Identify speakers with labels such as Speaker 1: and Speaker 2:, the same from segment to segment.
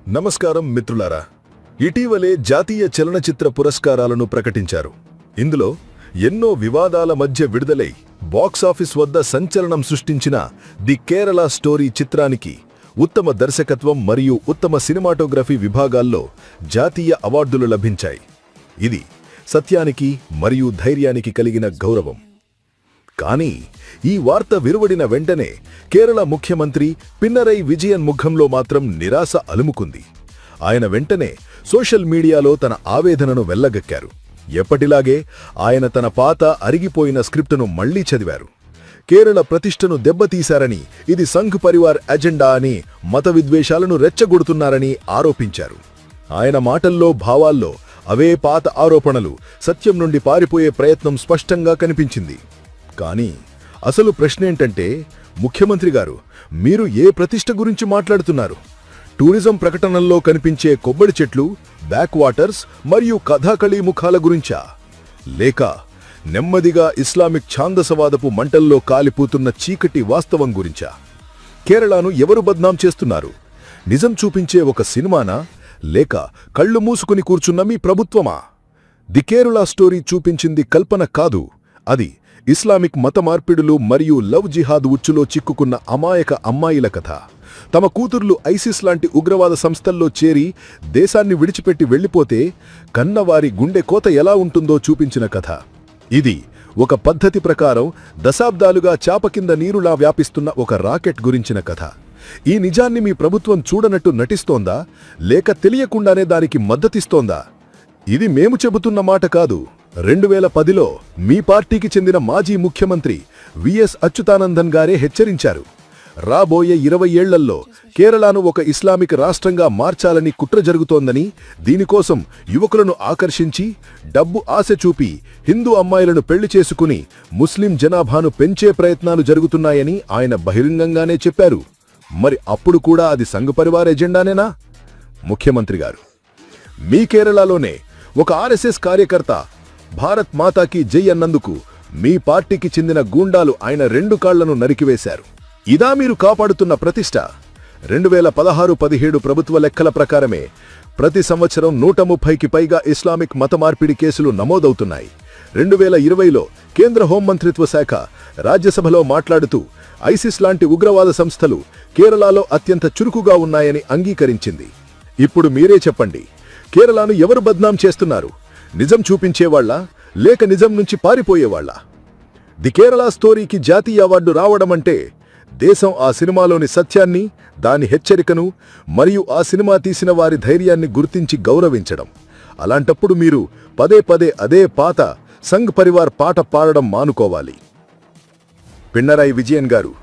Speaker 1: నమస్కారం మిత్రులారా. ఇటీవలే జాతీయ చలనచిత్ర పురస్కారాలను ప్రకటించారు. ఇందులో ఎన్నో వివాదాల మధ్య విడుదలై బాక్సాఫీస్ వద్ద సంచలనం సృష్టించిన ది కేరళ స్టోరీ చిత్రానికి ఉత్తమ దర్శకత్వం మరియు ఉత్తమ సినిమాటోగ్రఫీ విభాగాల్లో జాతీయ అవార్డులు లభించాయి. ఇది సత్యానికి మరియు ధైర్యానికి కలిగిన గౌరవం. కానీ ఈ వార్త విరువడిన వెంటనే కేరళ ముఖ్యమంత్రి పిన్నరై విజయన్ ముఖంలో మాత్రం నిరాశ అలుముకుంది. ఆయన వెంటనే సోషల్ మీడియాలో తన ఆవేదనను వెళ్లగక్కారు. ఎప్పటిలాగే ఆయన తన పాత అరిగిపోయిన స్క్రిప్టును మళ్లీ చదివారు. కేరళ ప్రతిష్టను దెబ్బతీశారని, ఇది సంఘ్ పరివార్ ఎజెండా అని, మత విద్వేషాలను రెచ్చగొడుతున్నారని ఆరోపించారు. ఆయన మాటల్లో, భావాల్లో అవే పాత ఆరోపణలు, సత్యం నుండి పారిపోయే ప్రయత్నం స్పష్టంగా కనిపించింది. కానీ అసలు ప్రశ్నేంటంటే, ముఖ్యమంత్రి గారు, మీరు ఏ ప్రతిష్ట గురించి మాట్లాడుతున్నారు? టూరిజం ప్రకటనల్లో కనిపించే కొబ్బరి చెట్లు, బ్యాక్ వాటర్స్ మరియు కథాకళీ ముఖాల గురించా? లేక నెమ్మదిగా ఇస్లామిక్ ఛాందసవాదపు మంటల్లో కాలిపోతున్న చీకటి వాస్తవం గురించా? కేరళను ఎవరు బద్నాం చేస్తున్నారు? నిజం చూపించే ఒక సినిమానా, లేక కళ్ళు మూసుకుని కూర్చున్న మీ ప్రభుత్వమా? ది కేరళ స్టోరీ చూపించింది కల్పన కాదు, అది ఇస్లామిక్ మత మార్పిడులు మరియు లవ్ జిహాద్ ఉచ్చులో చిక్కుకున్న అమాయక అమ్మాయిల కథ. తమ కూతుర్లు ఐసిస్ లాంటి ఉగ్రవాద సంస్థల్లో చేరి దేశాన్ని విడిచిపెట్టి వెళ్లిపోతే కన్నవారి గుండె కోత ఎలా ఉంటుందో చూపించిన కథ. ఇది ఒక పద్ధతి ప్రకారం దశాబ్దాలుగా చాప కింద నీరులా వ్యాపిస్తున్న ఒక రాకెట్ గురించిన కథ. ఈ నిజాన్ని మీ ప్రభుత్వం చూడనట్టు నటిస్తోందా, లేక తెలియకుండానే దానికి మద్దతిస్తోందా? ఇది మేము చెబుతున్న మాట కాదు. 2010లో మీ పార్టీకి చెందిన మాజీ ముఖ్యమంత్రి విఎస్ అచ్యుతానందన్ గారే హెచ్చరించారు. రాబోయే 20 ఏళ్లలో కేరళను ఒక ఇస్లామిక్ రాష్ట్రంగా మార్చాలని కుట్ర జరుగుతోందని, దీనికోసం యువకులను ఆకర్షించి డబ్బు ఆశ చూపి హిందూ అమ్మాయిలను పెళ్లి చేసుకుని ముస్లిం జనాభాను పెంచే ప్రయత్నాలు జరుగుతున్నాయని ఆయన బహిరంగంగానే చెప్పారు. మరి అప్పుడు కూడా అది సంఘ్ పరివార్ ఎజెండానేనా? ముఖ్యమంత్రి గారు, మీ కేరళలోనే ఒక ఆర్ఎస్ఎస్ కార్యకర్త భారత్ మాతాకి జై అన్నందుకు మీ పార్టీకి చెందిన గూండాలు ఆయన 2 కాళ్లను నరికివేశారు. ఇదా మీరు కాపాడుతున్న ప్రతిష్ట? 2016-17 ప్రభుత్వ లెక్కల ప్రకారమే ప్రతి సంవత్సరం 130కి పైగా ఇస్లామిక్ మత మార్పిడి కేసులు నమోదవుతున్నాయి. 2020లో కేంద్ర హోంమంత్రిత్వ శాఖ రాజ్యసభలో మాట్లాడుతూ ఐసిస్ లాంటి ఉగ్రవాద సంస్థలు కేరళలో అత్యంత చురుకుగా ఉన్నాయని అంగీకరించింది. ఇప్పుడు మీరే చెప్పండి, కేరళను ఎవరు బద్నాం చేస్తున్నారు? నిజం చూపించేవాళ్లా, లేక నిజం నుంచి పారిపోయేవాళ్లా? ది కేరళ స్టోరీకి జాతీయ అవార్డు రావడమంటే దేశం ఆ సినిమాలోని సత్యాన్ని, దాని హెచ్చరికను మరియు ఆ సినిమా తీసిన వారి ధైర్యాన్ని గుర్తించి గౌరవించడం. అలాంటప్పుడు మీరు పదే పదే అదే పాత సంఘ్ పరివార్ పాట పాడడం మానుకోవాలి. పిన్నరై విజయన్ గారు,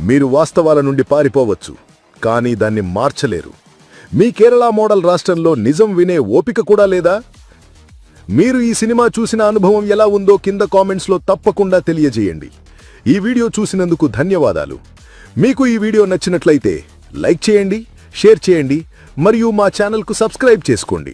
Speaker 1: మీరు వాస్తవాల నుండి పారిపోవచ్చు, కానీ దాన్ని మార్చలేరు. మీ కేరళ మోడల్ రాష్ట్రంలో నిజం వినే ఓపిక కూడా లేదా? మీరు ఈ సినిమా చూసిన అనుభవం ఎలా ఉందో కింద కామెంట్స్లో తప్పకుండా తెలియజేయండి. ఈ వీడియో చూసినందుకు ధన్యవాదాలు. మీకు ఈ వీడియో నచ్చినట్లయితే లైక్ చేయండి, షేర్ చేయండి మరియు మా ఛానల్కు సబ్స్క్రైబ్ చేసుకోండి.